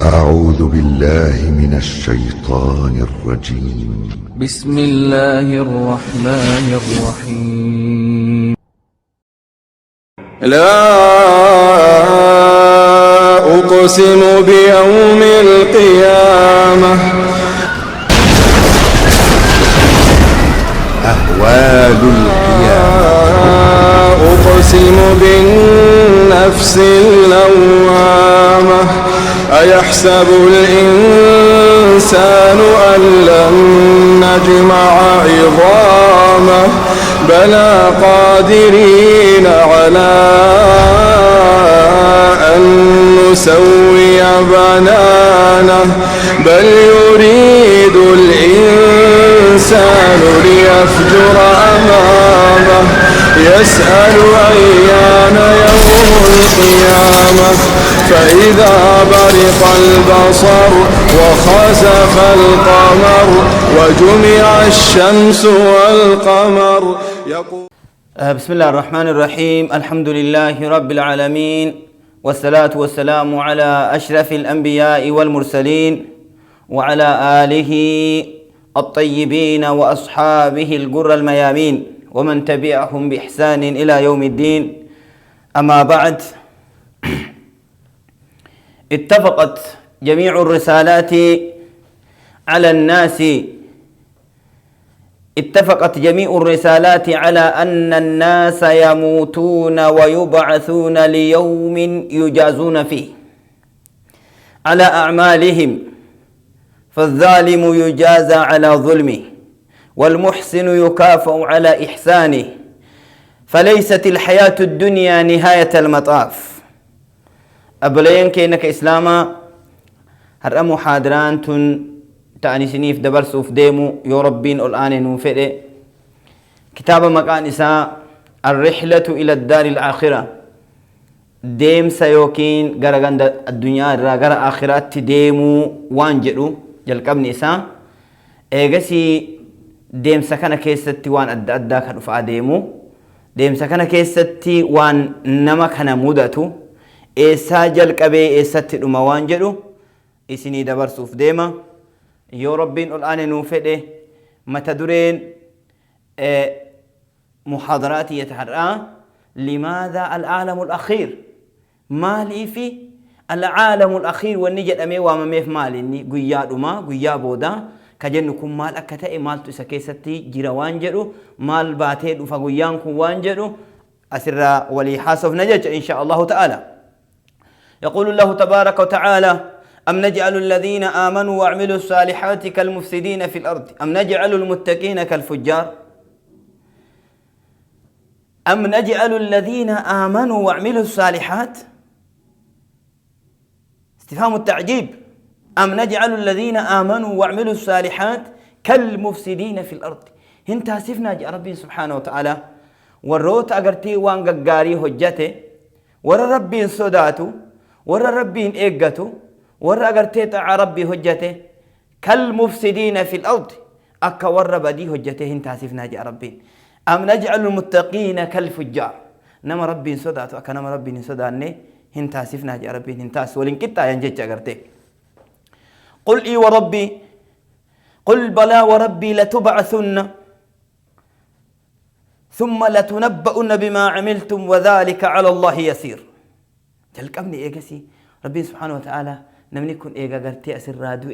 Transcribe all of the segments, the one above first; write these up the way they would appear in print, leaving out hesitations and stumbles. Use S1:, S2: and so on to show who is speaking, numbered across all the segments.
S1: أعوذ بالله من الشيطان الرجيم.
S2: بسم الله الرحمن الرحيم.
S3: لا أقسم بيوم القيامة.
S1: أهوال القيامة.
S3: أقسم بالنفس اللوامة. أيحسب الإنسان أن لن نجمع عظامه بلى قادرين على أن نسوي بنانه بل يريد الإنسان ليفجر أمامه يسأل أيان يوم القيامة فإذا برق البصر وخسف القمر وجمع الشمس والقمر
S4: بسم الله الرحمن الرحيم. الحمد لله رب العالمين والصلاة والسلام على أشرف الأنبياء والمرسلين وعلى آله الطيبين وأصحابه الغر الميامين ومن تبعهم بإحسان إلى يوم الدين. أما بعد، اتفقت جميع الرسالات على الناس على أن الناس يموتون ويبعثون ليوم يجازون فيه على أعمالهم، فالظالم يجازى على ظلمه والمحسن يكافأ على إحسانه، فليست الحياة الدنيا نهاية المطاف. أبلين كينك إسلاما هرأ محاضران تعني سنيف دبرسوف ديمو يو ربين الآن نوفئ كتاب مقان إساء الرحلة إلى الدار الآخرة، ديم سيوكين غرغند الدنيا غر آخرات ديمو وانجرو جلقبن إساء إيغسي ديم سكنا كيستي وان أدى كنفع ديمو ديم سكنا كيستي وان نمكنا مدتو إيسا جلقبي إيساتي الموان جرو إسني دبرسوف ديما يو ربين الآن نوفئ متدرين محاضراتي يتحرى لماذا العالم الأخير؟ مالي في العالم الأخير والنجد أمي واماميف مالي إني قياد وما قياد بودا كجنكم مال أكتئ مال تسكيستي جيروان جرو مال باتيد فقيانكم وانجرو أسر ولي حاسف نجج إن شاء الله تعالى. يقول الله تبارك وتعالى: أم نجعل الذين آمنوا وعملوا الصالحات كالمفسدين في الأرض أم نجعل المتقين كالفجار. أم نجعل الذين آمنوا وعملوا الصالحات، استفهام التعجيب، أم نجعل الذين آمنوا وعملوا الصالحات كالمفسدين في الأرض. هنتا سفنا جاء ربي سبحانه وتعالى وروت أغرتي وانغغاري هجته ور ربي صداتو ور ربي إيقتو ور أغرتي تع ربي هجته كالمفسدين في الأرض أكا ور بدي هجته. هنتا سفنا جاء ربي أم نجعل المتقين كالفجار، نما ربي صداتو أكا نما ربي صداني. هنتا سفنا جاء ربي هنتاس ولن كتا ينجج أغرتي. قل إي وربي، قل بلى وربي لتبعثن ثم لتنبؤن بما عملتم وذلك على الله يسير. جلقبني إيقسي ربي سبحانه وتعالى نمني كن إيقا قرتي أسر رادو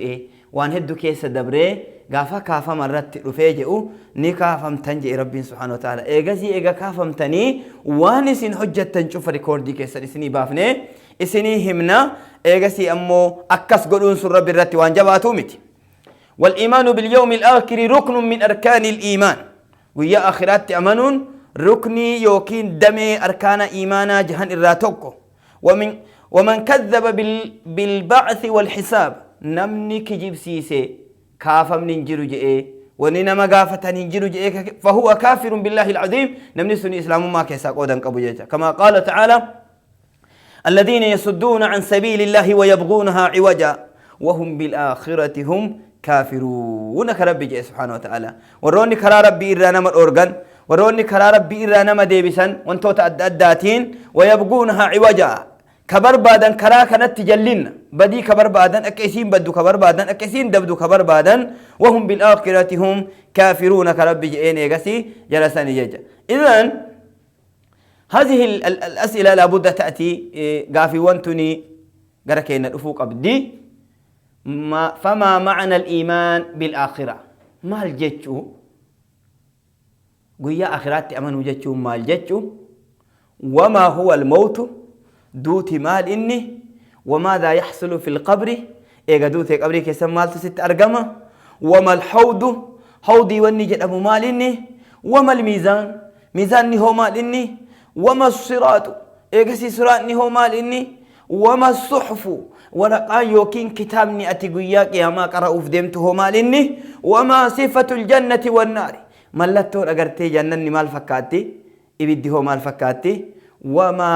S4: وان هدو كيس دبري غافا كافا مرات رفيجئو ني كافا متنجئ ربي سبحانه وتعالى إيقسي إيقا كافا متني وانسين حجة تنشوف ريكوردي كيس إسني بافني إسني همنا إيقسي أمو أكس قلون سر ربي الرتي وان جباتو متي. والإيمان باليوم الآخر ركن من أركان الإيمان، ويا آخرات أمنون ركني يوكين دمي أركان إيمانا جهن الراتوكو. ومن كذب بالبعث والحساب نمني كجيب سيسي كافا من ننجر جئي وننما قافة ننجر جئي فهو كافر بالله العظيم. نمني سني إسلام ما كيسا قودا قبو جيجا كما قال تعالى: الذين يصدون عن سبيل الله ويبغونها عوجا وهم بالآخرة هم كافرون. كرب جئ سبحانه وتعالى وروني كرا ربي إرانا الأورغان وروني كرا ربي إرانا ديبسا وانتو تأداتين ويبغونها عوجا كبر بادن كرا كانت تجلين بدي كبر بادن أكيسين بدو كبر بادن أكيسين دبدو كبر بادن وهم بالآخرة هم كافرون كرب جئين يقسي جلسان يجا. إذن هذه الأسئلة لابد تأتي قافي وانتني قركين الأفوق أبدي فما معنى الإيمان بالآخرة؟ ما الجتشو قويا آخرات أمنوا جتشو ما الجتشو وما هو الموت دوتي مال إني وماذا يحصل في القبر إيجا دوتي قبري كيسم مال تست أرقمة وما الحوض حوضي واني جد أبو مال إني وما الميزان ميزاني هو مال إني وما الصراط إيجا سي صراطني هو مال إني وما الصحف ورقا يوكين كتابني أتقوياك يا ما قرأوا في ديمته مال إني وما صفة الجنة والنار ملتون أقرتي جنني مال فكاتي إبدي هو مال فكاتي وما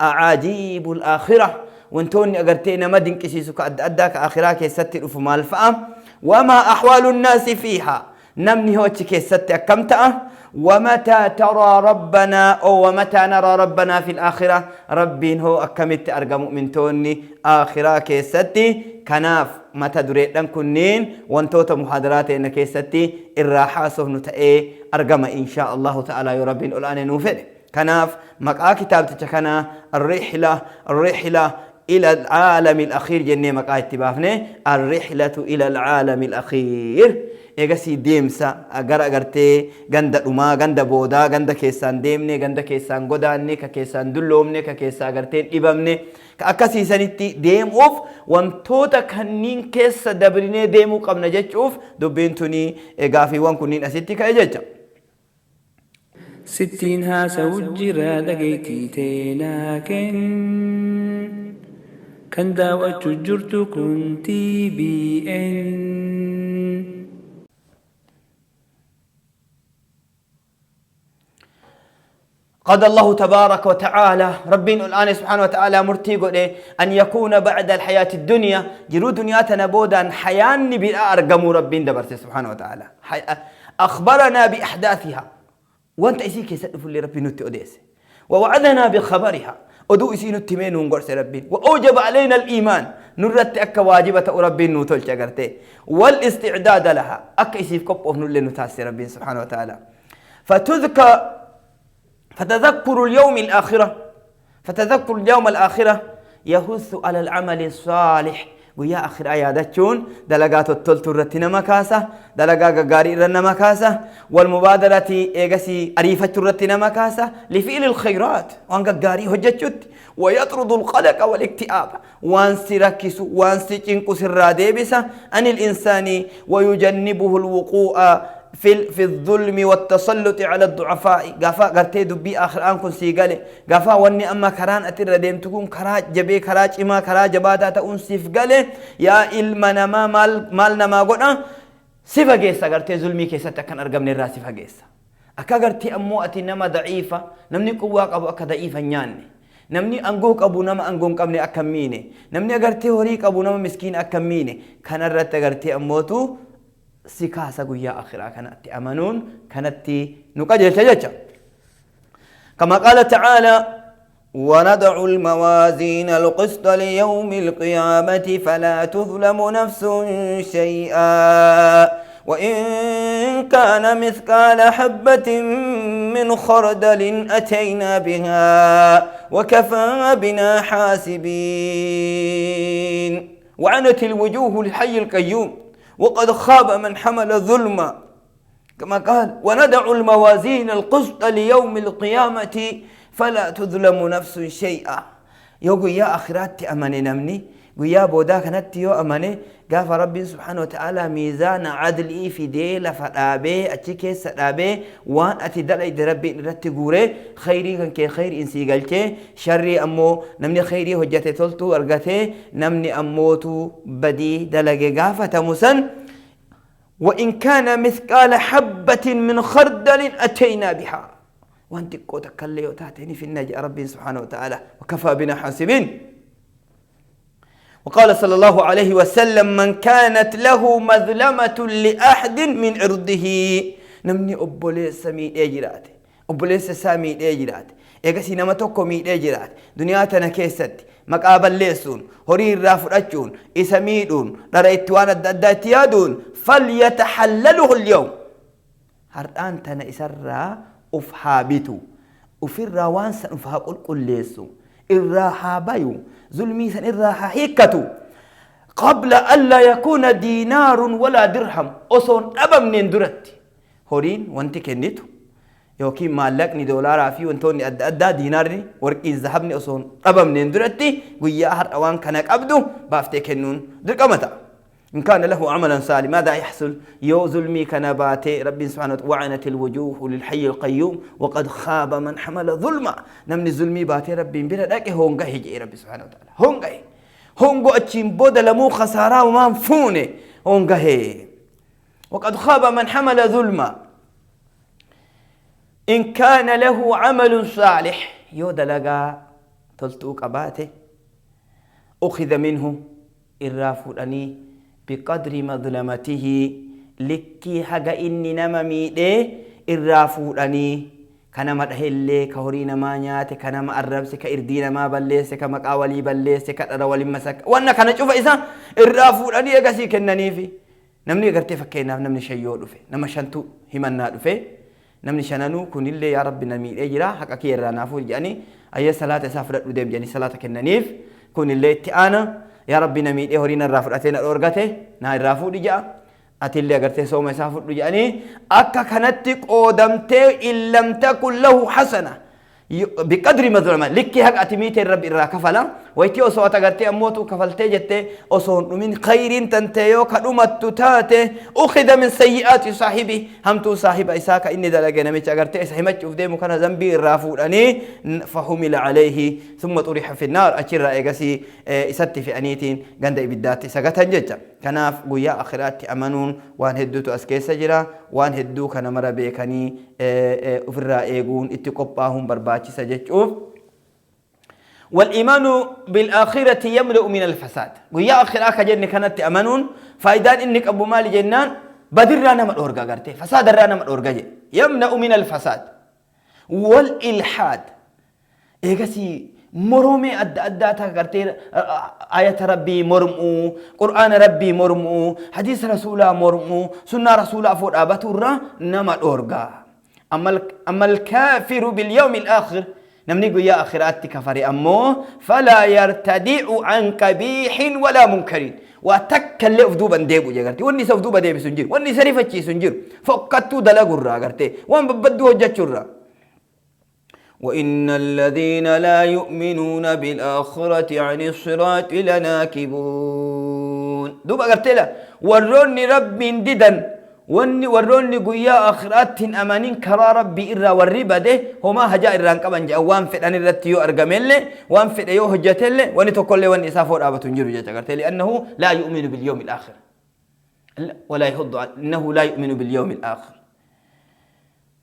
S4: أعاجيب الآخرة وانتوني أقرتينا ما دنكسيسك أداك آخراك يستر في مال فأم وما أحوال الناس فيها نمني هو تشكي ستة أكمتأ ومتى ترى ربنا أو ومتى نرى ربنا في الآخرة ربين هو أكمت أرقى مؤمن توني آخراك ستي كناف متى دريت لن كنين وانتوت محاضرات إنك ستي الراحة سهنة أرقم إن شاء الله تعالى يا ربين الآن نوفد كناف مقا كتاب تشكنا الرحلة إلى العالم الأخير جنة مقا اتبافني الرحلة إلى العالم الأخير إيجاسي ديمسا أجر أجرتي غندا روما غندا بودا غندا كيسان ديمني غندا كيسان غوداني كيسان دلومني كيسا أجرتين إبامني كأكاسي سنتي ديم أوف وانتوتا كنين كيسا دبريني ديمو قبل نجت أوف دبينتوني إيجافي وان كنين أسيتي كأجتا
S5: ستين هاسا وجرا لقيتي تينا كان داوة جرتو كنتي بي ان
S4: قد الله تبارك وتعالى ربنا الآن سبحانه وتعالى مرتيقو أن يكون بعد الحياة الدنيا جرو دنياتنا بودا حيان بأرقموا ربنا دبرت سبحانه وتعالى أخبرنا بأحداثها وانت إسيك يسألف اللي ربي نتي أديس ووعدنا بخبرها أدو إسي نتمين ونقرس ربي وأوجب علينا الإيمان نرت أكا واجبة ربي نوتل شغرتي والاستعداد لها أكا إسيف كبه نولي نتاسي ربي سبحانه وتعالى فتذكر اليوم الآخرة يهث على العمل الصالح ويا آخر آياتون دلقات التلت الرتنا مكاسة دلقا قاري رنا مكاسة والمبادرة إيغسي أريفة الرتنا مكاسة لفعل الخيرات وانقا قاري هجتشت ويطرد القلق والاكتئاب وانسي ركس وانسي چنكس الراديبسة عن الإنسان ويجنبه الوقوع في الظلم والتسلط على الضعفاء غافا غرتي دبي اخر ان كن سيغالي غافا وني اما كران اتر ديم تكون كرا جبي كرا چما كرا جباتا تا انسيف غالي يا علمنا ما مال نما غنا سيفا گيسا غرتي ظلمي كيسا تكن ارغمني راسيفا گيسا اكا غرتي امو اتي نما ضعيفه نمني قوا قبو اكا ضعيفا نياني نمني انغو قبو نما انغون قبني اكميني نمني غرتي هوري قبو نما مسكين اكميني كان رت غرتي اموتو سكاسة قويا آخرة كانت أمنون كانت نقجل تججا كما قال تعالى ونضع الموازين القسط ليوم القيامة فلا تظلم نفس شيئا وإن كان مثقال حبة من خردل أتينا بها وكفى بنا حاسبين وعنت الوجوه لحي القيوم وقد خاب من حمل ظلما كما قال وندع الموازين القسط ليوم القيامة فلا تظلم نفس شيئا يقول يا أخرات أمني نمني ويا بودا كانت يو أمني قاف ربي سبحانه وتعالى ميزان عدلي في ديل فرابي أتشكي سرابي وان أتدلع ربي نرتقوري خيري كان كي خير إنسي قلتي شري أمو نمني خيري هجتي تلتو أرغتي نمني أموتو بدي دلق قافة مسن وإن كان مثقال حبة من خردل أتينا بها وانت قوتك اللي وتاتيني في النجاة ربي سبحانه وتعالى وكفى بنا حاسبين وقال صلى الله عليه وسلم من كانت له مظلمة لأحد من عرضه نمني أبوليس ميد أجرات أبوليس ساميد أجرات إيقاسي نما توكو ميد أجرات دنياتنا كيست مقابل ليسون هوري الرافراتشون إسميدون رأيتوان الداتيادون فليتحلله اليوم هرآن تنا إسرى أفحابتو أفر وانسا أفحاب قل ليسو الراحة بايو ظلمي سن الراحة حيكتو قبل ألا يكون دينار ولا درهم أصون أبا من درت هورين وانت كنتو يوكي مالكني دولار في وانتوني أدى دينارني ورقي الذهبني أصون أبا من درتي ويا هر أوان كانك أبدو بافتي كنون درك أمتا إن كان له عملا صالح ماذا يحصل يو ظلمي كنباتي ربي سبحانه وتعالى وعنت الوجوه للحي القيوم وقد خاب من حمل ظلما نمني ظلمي باتي ربي بلا داك هونغا هيجي ربي سبحانه وتعالى هونغا أتشين بود لمو خسارة وما فوني هونغا هي وقد خاب من حمل ظلما إن كان له عمل صالح يود لقى تلتوك أباته أخذ منه الرافلاني بقدر مظلمته لكي حقا إني نما ميده الرافلاني كان مدهلي كهوري نما نياتي كان ما أربسي كإردين ما بلسي كمقاولي بلسي كأرولي مسك وانا كان شوف إسا الرافلاني يقسي كنني في نمني قرتي فكينا نمني شيو دفه نما شنتو همنا دفه نمني شنانو كن اللي يا رب نمي اجرا حق كير نافو يعني اي صلاه سافر ودم يعني صلاه كننيف كن اللي تانا يا رب نمي هورينا الرافعتين اورغته نا الرافو دجا اتي اللي غرتي سوما سافر يعني اكا كانت قدمته ان لم تكن له حسنه بقدر مظلمة لكي حق أتميت الرب إرا كفلا ويتي أصوات أغرتي أموتو كفلتي جتي أصون من خير تنتيو كدومت تاتي أخذ من سيئات صاحبي همتو صاحب إساك إني دلقى نميت أغرتي إسحمت شوف ديمو كان ذنبي الرافول أني فحمل عليه ثم طرح في النار أشير رأيقسي إساتي في أنيتين غند إبدات إساقتا ججا كناف قويا آخرات أمنون وان هدو تأسكي سجرا وان هدو كان مربيكني أفرا إيقون اتقباهم برباتي سججوف والإيمان بالآخرة يملأ من الفساد ويا آخر جن كانت أمنون فايدان إنك أبو مالي جنان بدر رانا مدورغا غرتي فساد رانا مدورغا يملأ من الفساد والإلحاد إيغسي مرمي أدى غرتي آية ربي مرمو قرآن ربي مرمو حديث رسول مرمو سنة رسول فور أبتورا نما دورغا أما الكافر باليوم الآخر نمنيقو يا آخرات كفري أمو فلا يرتدع عن قبيح ولا منكر واتكل افدوبا ديبو جغرتي وني سفدوبا ديبي سنجير وني سريفتشي سنجير فقطو دلقوا غرتي وان ببدو هجتشو وإن الذين لا يؤمنون بالآخرة عن الصراط لناكبون دوبا قرتلا وروني رب ددا وروني قويا آخرات أمانين كرا ربي إرى والربا ده هما هجا إران كمان جاء وان فدان الرتيو أرقامل وان فد يو هجتل وان تقول لي وان إسافور آبتون جيرو جاء قرتلا لأنه لا يؤمن باليوم الآخر ولا يحض إنه لا يؤمن باليوم الآخر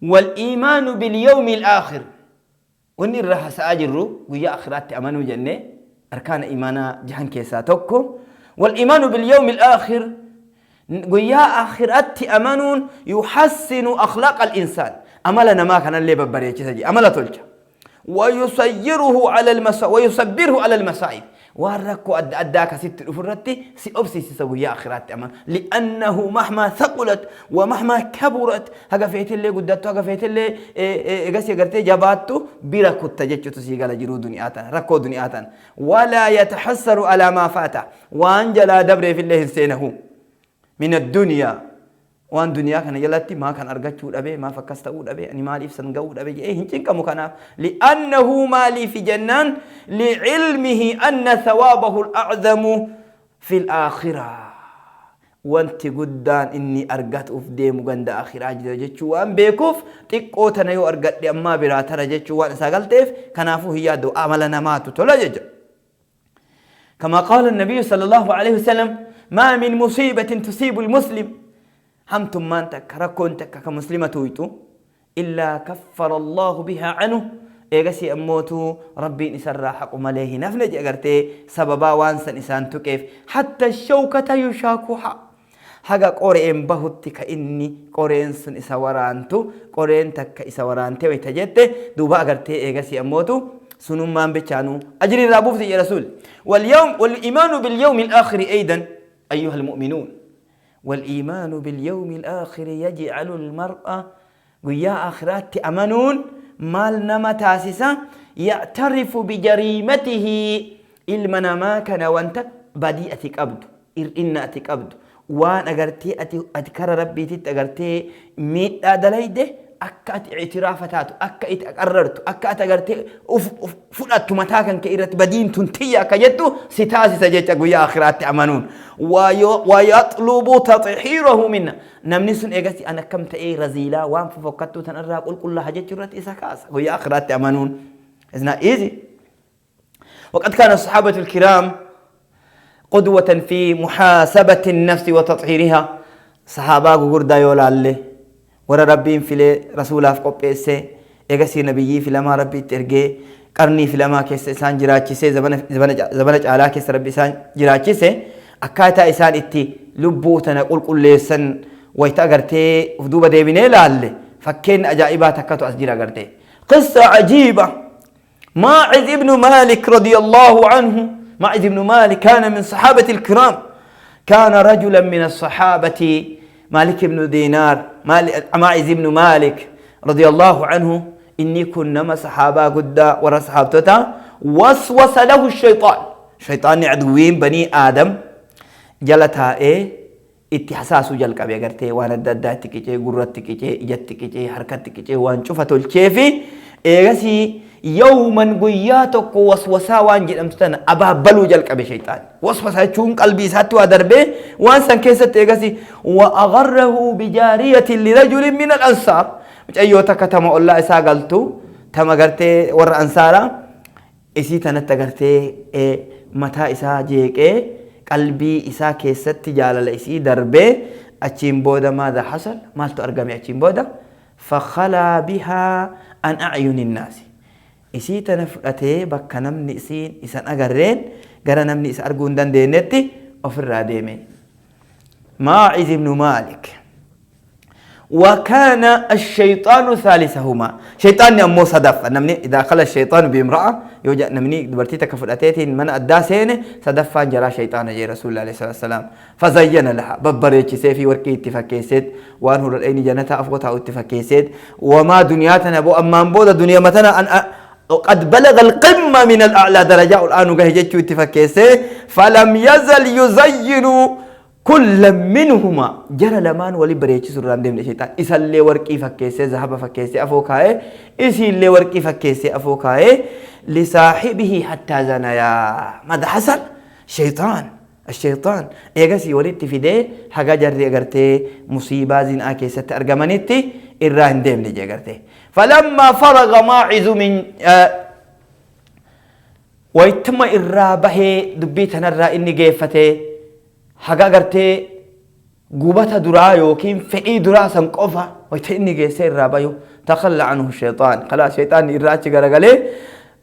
S4: والإيمان باليوم الآخر وني الرها سأجرو ويا آخرات أمانو جنة أركان إيمانا جهان كيسا توكو والإيمان باليوم الآخر ويا آخرات أمانون يحسن أخلاق الإنسان أملنا ما كان اللي ببريتش سجي أملا تلجا ويصبره على المصائب واركو أداك ست الأفرتي سيأبسي سويا آخرات أمان لأنه مهما ثقلت ومهما كبرت هذا فيت اللي قدرته هذا فيت اللي قاسي قرتي جباتو بلا كنت جتشو تسيقال جرو دنياتنا ركو دنياتنا ولا يتحسر على ما فاته وانجلا دبر في الله سينه من الدنيا وان دنيا كان يلاتي ما كان أرجعوا أبي ما فكستوا أبي أني مالي في سنجود أبي إيه هنشين كمكانا لأنه مالي في جنان لعلمه أن ثوابه الأعظم في الآخرة وانت قدان إني أرجعت أفدي مجند آخرة جدّ وان بيكوف تقوتنا يو أرجعت لأما براتنا جدّ وان ساقلتف كنافو هي دو عملنا ما تطلع كما قال النبي صلى الله عليه وسلم ما من مصيبة تصيب المسلم همتم ما انتك ركون تك كمسلمة تويتو إلا كفر الله بها عنه إيغسي أموتو ربي نسر حق مليه نفنج أغرتي سببا وانسا نسانتو كيف حتى الشوكة يشاكوها حقا قورين بهوتي كإني قورين سن إساورانتو قورين تك إساورانتي ويتجدت دوبا أغرتي إيغسي أموتو سنون ما بيتشانو أجر الرابوف يا رسول والإيمان باليوم الآخر أيضا أيها المؤمنون والإيمان باليوم الآخر يجعل المرأة ويا آخرات أمنون مال نما تاسسا يعترف بجريمته المنما كان وانت بديئتك أبدو إرئناتك أبدو وان أغرتي أتكر ربي تتغرتي ميت دليده أكا اعترافتات أكا اتقررت أكا أتغرتي فلت متاكا كإرت بدين تنتيا كجتو ستاسي سجيتك ويا آخرات أمنون ويطلب تطهيره منا نمنسون إيغسي أنا كم تأي رزيلا وان ففقدتو تنرى قل كل حاجة جرت إساكاس ويا آخرات أمنون إذن إيزي وقد كان الصحابة الكرام قدوة في محاسبة النفس وتطهيرها صحابة قردا يولا اللي ورا ربين في رسوله في قبيسة إيغسي نبيي في لما ربي ترجي قرني في لما كيس إسان جراچيسة زبنج علا كيس ربي إسان جراچيسة أكاتا إسان إتي لبوتنا قل ليسن ويتا أغرتي فدوبة ديبيني لالي فكين أجائبات أكاتو أسجير أغرتي قصة عجيبة ماعز ابن مالك رضي الله عنه ماعز ابن مالك كان من صحابة الكرام كان رجلا من الصحابة مالك بن دينار ماعز ابن مالك رضي الله عنه إني كنما صحابة قد ورا صحابتها وسوس له الشيطان شيطان عدوين بني آدم جلتها اتحساسو جلق أبي أغرتي وانا دادات تكيجي قررت تكيجي إجت تكيجي حركت تكيجي وان شفتو الشيفي إيغسي يوما قياتك وسوسا وان جلمتنا أبا بلو جلق أبي شيطان وسوسا چون قلبي ساتو أدربه وان سنكيست إيغسي وأغره بجارية لرجل من الأنصار مش أيوتا كتما الله إسا قلتو تما قرتي ور أنصارا إسي تنتا قرتي متا إسا جيك قلبي إسا كيست جالل إسي دربه أچين بودا ماذا حصل مالتو أرقامي أچين بودا فخلا بها عن أعين الناس إسي تنفقته بكا نمني إسين إسان أغرين غرا نمني إسا أرقون دان دينتي أفر راديمين ماعز بن مالك وكان الشيطان ثالثهما شيطان أمو صدف نمني إذا خلى الشيطان بامرأة يوجد نمني دبرتي تكفلتين من أداسين صدفا جرى شيطان جي رسول الله عليه الصلاة والسلام فزين لها ببريتش سيفي وركي اتفاكيسيد وانه الأين جنتها أفغتها اتفاكيسيد وما دنياتنا بو أمان بودا دنيا متنا أن قد بلغ القمة من الأعلى درجة الآن وقهجت اتفاكيسيد فلم يزل يزين كل منهما جرى لمان ولي بريتش سران ديم الشيطان إسا اللي ورقي فكيسي ذهب فكيسي أفوكاي إسي اللي ورقي فكيسي أفوكاي لصاحبه حتى زنايا ماذا حصل؟ الشيطان إيغاسي ولدت في دي حقا جري أغرتي مصيبة زين آكيسة أرغمانيتي إراهن ديم لجي أغرتي فلما فرغ ماعز من ويتم إرابه دبيتنا الرائن جيفتي haga gartee gubata duraa yookiin fedhii duraa san qofa wayta inni geessee irraa bayu takhalla anhu shaytaan khalaa shaytaan irraa achi garagalee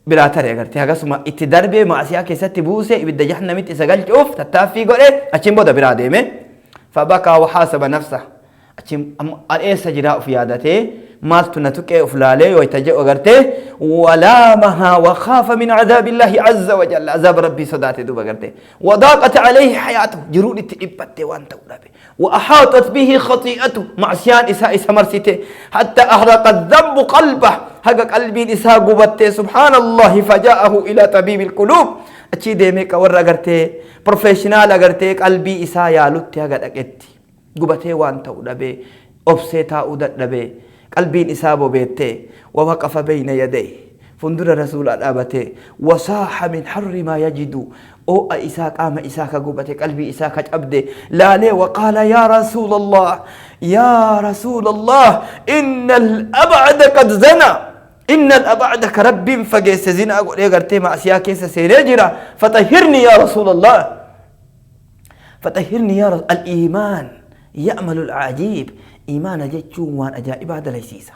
S4: biraa taree gartee hagasuma itti darbee maasiyaa keessatti buusee ibidda jahannamitti isa galchuuf tattaaffii godhee achiin booda biraa deeme fabakaa waxaasaba nafsa achiin eessa jiraa uf yaadatee مالتو نتوكي أفلالي ويتجئ وغرته ولامها وخاف من عذاب الله عز وجل عذاب ربي صداته دوبا غرته وضاقت عليه حياته جرود تئبته وانت ورابه وأحاطت به خطيئته معصيان إساء مرسيته حتى أحرق الذنب قلبه حق قلبي إساء قبته سبحان الله فجاءه إلى طبيب القلوب أشي ديميك ورا غرته بروفيشنال غرته قلبي إساء يالوت هاقت أكتي قبته وانت ورابه أبسيتا ودت رابه قلبين إسابه بيته ووقف بين يديه فندر رسول الأبته وصاح من حر ما يجد أو إساك آم إساك قبته قلبي إساك أبده لا لي وقال يا رسول الله إن الأبعد قد زنى إن الأبعد كرب فقيس زنا أقول يقرتي مع سياكيس سيرجرا فطهرني يا رسول الله الإيمان يأمل العجيب إيمان جتشون وان أجائب هذا ليسيسا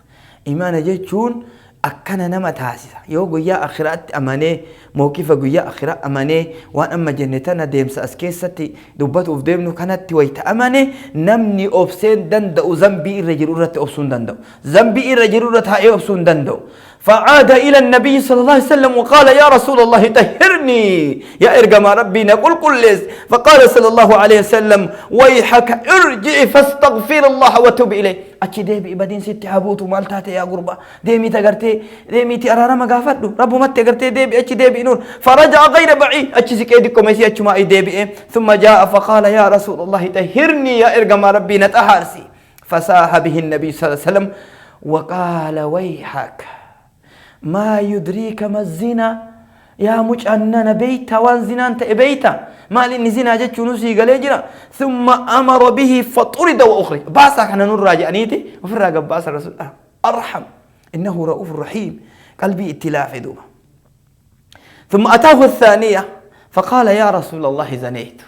S4: إيمان جتشون أكنا نما تاسسا يو قويا أخرات أماني موقف قويا أخرات أماني وان أما جنتنا ديمس أسكيستي دوبات أوف ديمنو كانت ويت أماني نمني أوفسين دندو زنبي الرجرورة أوفسون دندو زنبي الرجرورة هاي أوفسون دندو فعاد إلى النبي صلى الله عليه وسلم وقال يا رسول الله طهرني يا إرجم ربي نقول كل فقال صلى الله عليه وسلم ويحك ارجع فاستغفر الله وتب إليه أتي ديبي بدين ست حبوت مالتات يا قربا ديمي تغرتي ديمي تي أرارا مغافدو رب ما تغرتي ديبي أتي ديبي نور فرجع غير بعيد أتي سكيدكم يسي أتي ما ديبي ثم جاء فقال يا رسول الله طهرني يا إرجم ربي نتأهرسي فساح به النبي صلى الله عليه وسلم وقال ويحك ما يدريك ما الزنا يا مجأننا بيتا وان زنا انت بيتا ما لإن زنا جت نسي قليجنا ثم أمر به فطرد وأخرج باسا كان نور راجعنيتي وفي الراقب باس الرسول أرحم إنه رؤوف رحيم قلبي اتلاف دوبا ثم أتاه الثانية فقال يا رسول الله زنيت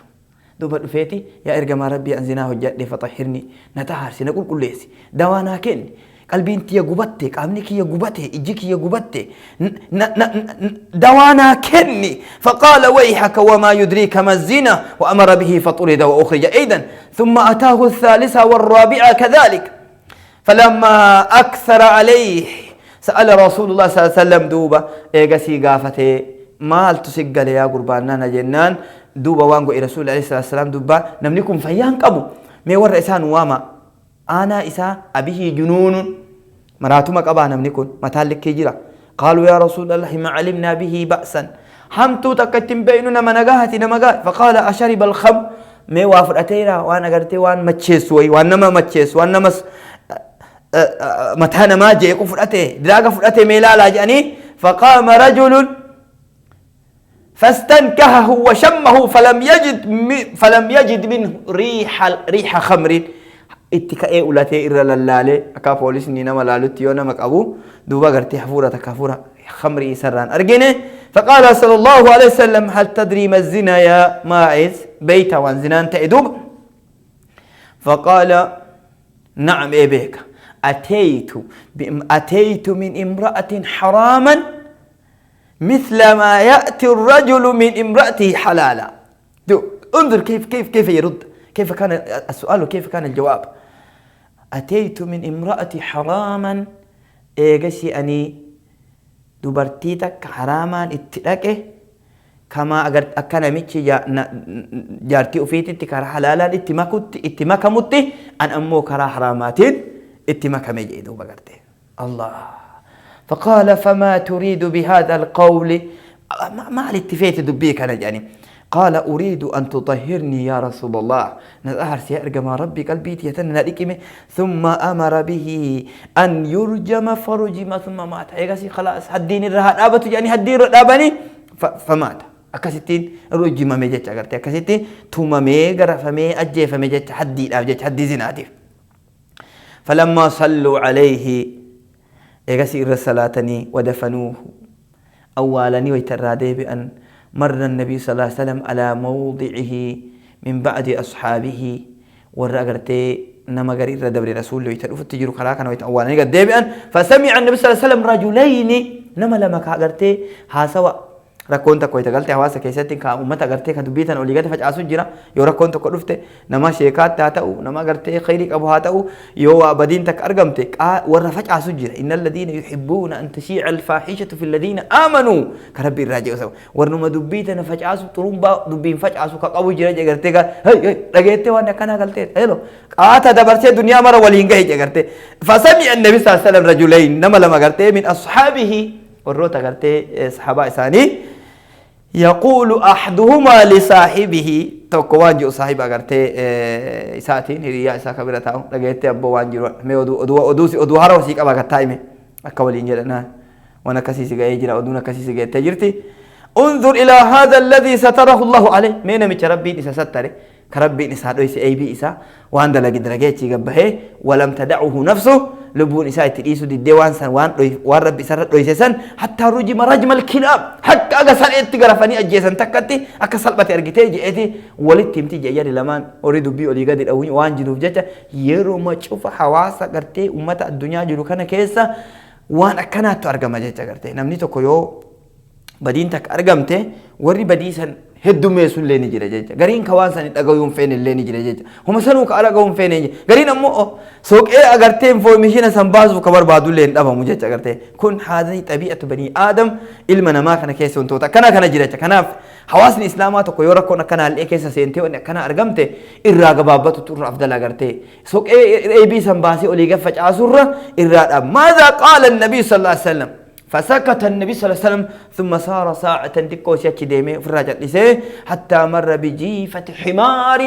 S4: دوبا فيتي يا إرجم ربي أن زناه جدي فطهرني نتهر سنقول كل ليسي دوانا كن قلبي انت يا قبتك عمنك يا قبته اجيك يا قبته دوانا كني فقال ويحك وما يدريك ما الزنا وأمر به فطرد وأخرج أيضا ثم أتاه الثالثة والرابعة كذلك فلما أكثر عليه سأل رسول الله صلى الله عليه وسلم دوبا إيقاسي قافته مال تسقل يا قرباننا جنان دوبا وانقو رسول الله صلى الله عليه وسلم دوبا نملكم فيان قبو ميور إسان واما أنا إسا أبيه جنون مراتما قبانا منكن متالك كجرا قالوا يا رسول الله ما علمنا به بأسا حمتو تكتم بيننا منقاهتنا مقاه فقال أشرب الخم مي وافر أتيرا وانا قرتي وان متشيس وي وانا ما متشيس وانا مس متانا ما جي يقول فرأتي دراغ فرأتي ميلالا جاني فقام رجل فاستنكهه وشمه فلم يجد منه ريح خمر اتكاء أولاتي إرى للالي أكا بوليس نينا ملالو تيونا مكابو دوبا غرتي حفورة تكافورة خمري سران أرجيني فقال صلى الله عليه وسلم هل تدري ما الزنا يا ماعز بيتا وان زنان تأدوب فقال نعم إيه بيك أتيت من امرأة حراما مثل ما يأتي الرجل من امرأته حلالا انظر كيف يرد كيف كان السؤال وكيف كان الجواب أتيت من امرأة حراما إيجاسي أني دبرتيتك حراما اتلاكه كما أجرت أكنا ميتشي جارتي أفيتي تكار حلالا اتما كمتي أن أمو كرا حراماتين اتما كميجي دوبا قرتي الله فقال فما تريد بهذا القول ما الاتفيت دبيك أنا يعني قال أريد أن تطهرني يا رسول الله نظهر سيأرقم ربي قلبي تيتنا لكمه ثم أمر به أن يرجم فرجم ثم مات يقاسي خلاص هدين الرهان أبتو يعني هدين رابني فمات أكاسيتين رجم ميجت أغرتي أكاسيتين ثم ميغر فمي أجي فميجت حدي زنادي فلما صلوا عليه يقاسي الرسالاتني ودفنوه أولاني ويترادي بأن مر النبي صلى الله عليه وسلم على موضعه من بعد أصحابه ورأغرتي نما غرير دبر رسول الله يتلوف التجر خلاكنا ويتأوانا قد ديبئا فسمع النبي صلى الله عليه وسلم رجلين نما لما كأغرتي هاسوا ركون تكوي تقلتي حواسا كيساتين كأمتا غرتي كدبيتا وليغات فجأسو جرا يو ركون تكو رفته نما شيكات تاتاو نما غرتي خيرك أبو هاتاو يو بدين تك أرغمتك ورا فجأسو جرا إن الذين يحبون أن تشيع الفاحشة في الذين آمنوا كربي الراجع وسو ورنما دبيتا فجأسو ترومبا دبين فجأسو كقبو جرا جغرتي هاي رغيتي وانا كان غلتي هلو قاتا دبرتي دنيا مرة ولينغا جغرتي فسمع النبي صلى الله عليه وسلم رجلين نما لما غرتي من أصحابه وروتا غرتي صحابة إساني يقول أحدهما لصاحبه توكوان جو صاحب أغرتي إساتين هي إسا كبيرة تاو لقيت أبو وانجر مي أدو هارو سيك أبا كتايمي أكوالين جلنا وانا كسيسي غاية جرا ودونا كسيسي غاية تجرتي انظر إلى هذا الذي ستره الله عليه مين ميش ربي إسا ستره كربي إسا دويس أي بي إسا وان دلقي درقيتي قبهي ولم تدعه نفسه لبون إسا تريسو دي ديوان سن وان ربي سرت دويسسن حتى رجم رجم الكلاب حتى أغسل إتقرفني أجيسن تكتي أكسل باتي أرقتي جئتي ولد تمتي جيالي لمان أريد بي أولي قادر أوين وان جدوف جاتا يرو ما تشوف حواسا قرتي أمتا الدنيا جلو كان كيسا وان أكناتو أرقم جاتا قرتي نمني تكو يو بدين تك أرقمتي وري بديسن هدو ميسون ليني جرا جيجا غارين كوانسان اغاوون فين ليني جرا جيجا هم سنو كاراغون فين غارين امو سوق ايه اغرتي انفورميشن سنبازو كبر بادو لين دبا مجا اغرتي كن هذه طبيعه بني ادم علمنا ما كان كيسون توتا كان جرا كان حواس الاسلامات كو يورا كون كان الاكيس سنتي وان كان ارغمتي اراغبابتو تور افضل اغرتي سوق ايه بي سنباسي اوليغا فجاسورا اراد ماذا قال النبي صلى الله عليه وسلم فسكت النبي صلى الله عليه وسلم ثم صار ساعة تكوش يكديمي في الرجل لسه حتى مر بجيفة حمار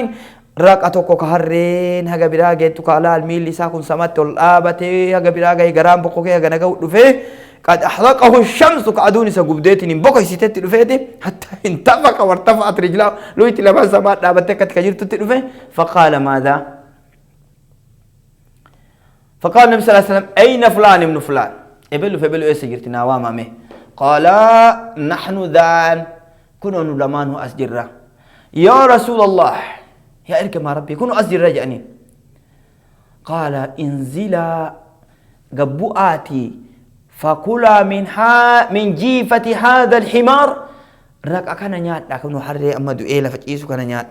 S4: راقتو كهرين هجا براجع تقال الميل لساكن سمات الآبتي هجا براجع جرام بقوكي هجا نجوا دفه قد أحرقه الشمس كعدوني سجودتني بقى ستة دفه حتى انتفق وارتفعت رجله لو يتلبس سمات آبتي كتكجير تدفه فقال ماذا؟ فقال النبي صلى الله عليه وسلم أين فلان ابن فلان؟ ابلو فبلو ايش جرتنا وامامه قال نحن ذان كنوا نلمانه أسجرة يا رسول الله يا إركم ربي كنوا أسجرة جاني قال انزلا قبؤاتي فكلا من جيفة هذا الحمار راك أكان نيات لكن حرر أما دوئيلا فتيسو كان نيات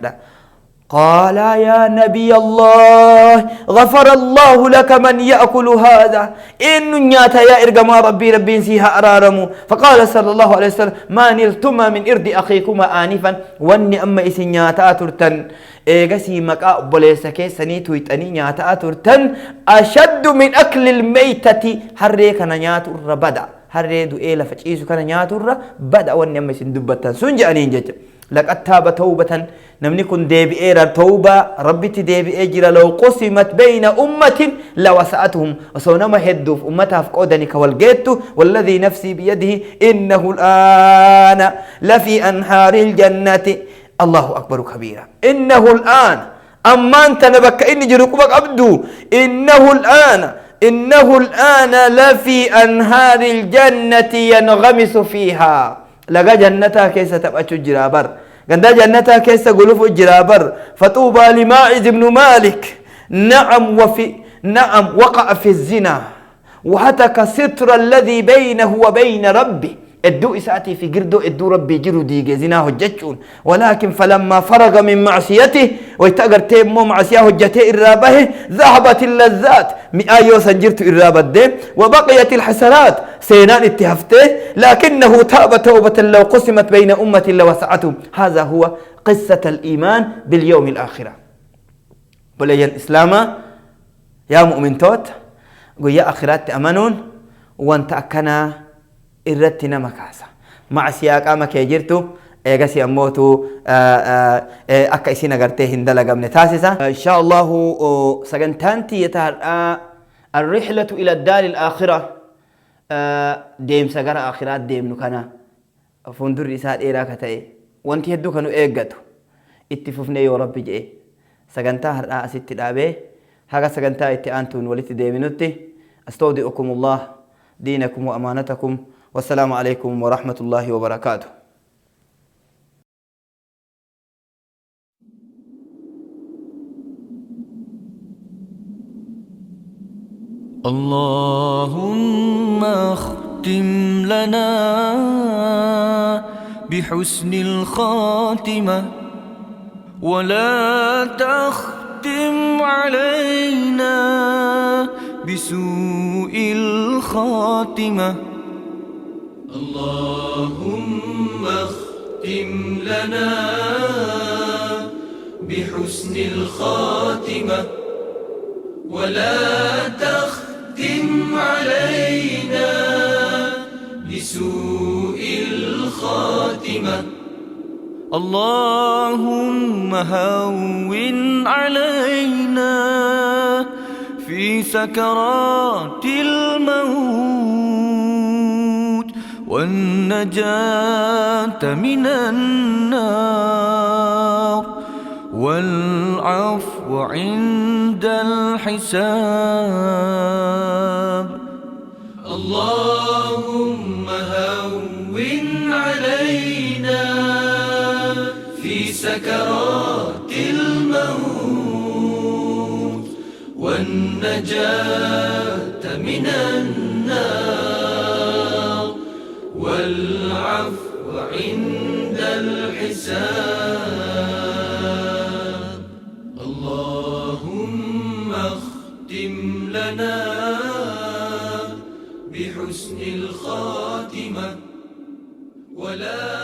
S4: قال يا نبي الله غفر الله لك من يأكل هذا إن نياتا يا إرقما ربي سيها أرارمو فقال صلى الله عليه وسلم ما نلتما من إرد أخيكما آنفا واني أما إسي نياتا ترتن إيغسي مكا بوليسا كيساني تويتاني نياتا ترتن أشد من أكل الميتة حريك نيات الربدا حريدو إيلا فتيسو كان نيات الربدا واني أما إسي ندبتا سنجأني جج لقد تاب توبة نمني كن ديبي إيرا توبة ربي تديبي إجرا لو قسمت بين أمة لوسعتهم وسونما هدو في أمتها في قودني كوالجيتو والذي نفسي بيده إنه الآن لفي أنهار الجنة الله أكبر كبيرا إنه الآن أما أنت نبك إني جركبك أبدو إنه الآن لفي أنهار الجنة ينغمس فيها لقى جنتها كيسة تبقى جرابر قندا جنتها كيسة قلوف جرابر فطوبى لماعز بن مالك نعم وقع في الزنا وهتك ستر الذي بينه وبين ربه الدو إساتي في قردو الدو ربي جرو ديجي زناه الججون ولكن فلما فرغ من معصيته ويتقر تيمو معصيه هجته إرابه ذهبت اللذات مئايو سنجرت إرابة دي وبقيت الحسنات سينان اتهفته لكنه تاب توبة لو قسمت بين أمة لوسعته هذا هو قصة الإيمان باليوم الآخرة بلي الإسلام يا مؤمن توت قويا آخرات أمنون وانت أكنا إردتنا مكاسة مع سياق أما كيجرتو إيغاسي أموتو أكا إسينا غرتي هندلا قبل تاسسة إن شاء الله سجنتانتي يتهر الرحلة إلى الدار الآخرة ديم سجر آخرات ديم نكنا فندر رسالة إيراك تاي وانتي هدو كانوا إيغاتو اتفوفنا يا رب جئ سجنتا هر أسيت دابه هذا سجنتا اتأنتون ولت ديمنوتي أستودعكم الله دينكم وأمانتكم والسلام عليكم ورحمة الله وبركاته
S2: اللهم اختم لنا بحسن الخاتمة ولا تختم علينا بسوء الخاتمة اللهم اختم لنا بحسن الخاتمة ولا تختم علينا بسوء الخاتمة اللهم هون علينا في سكرات الموت والنجاة من النار والعفو عند الحساب اللهم هون علينا في سكرات الموت والنجاة من النار والعفو عند الحساب. اللهم اختم لنا بحسن الخاتمة ولا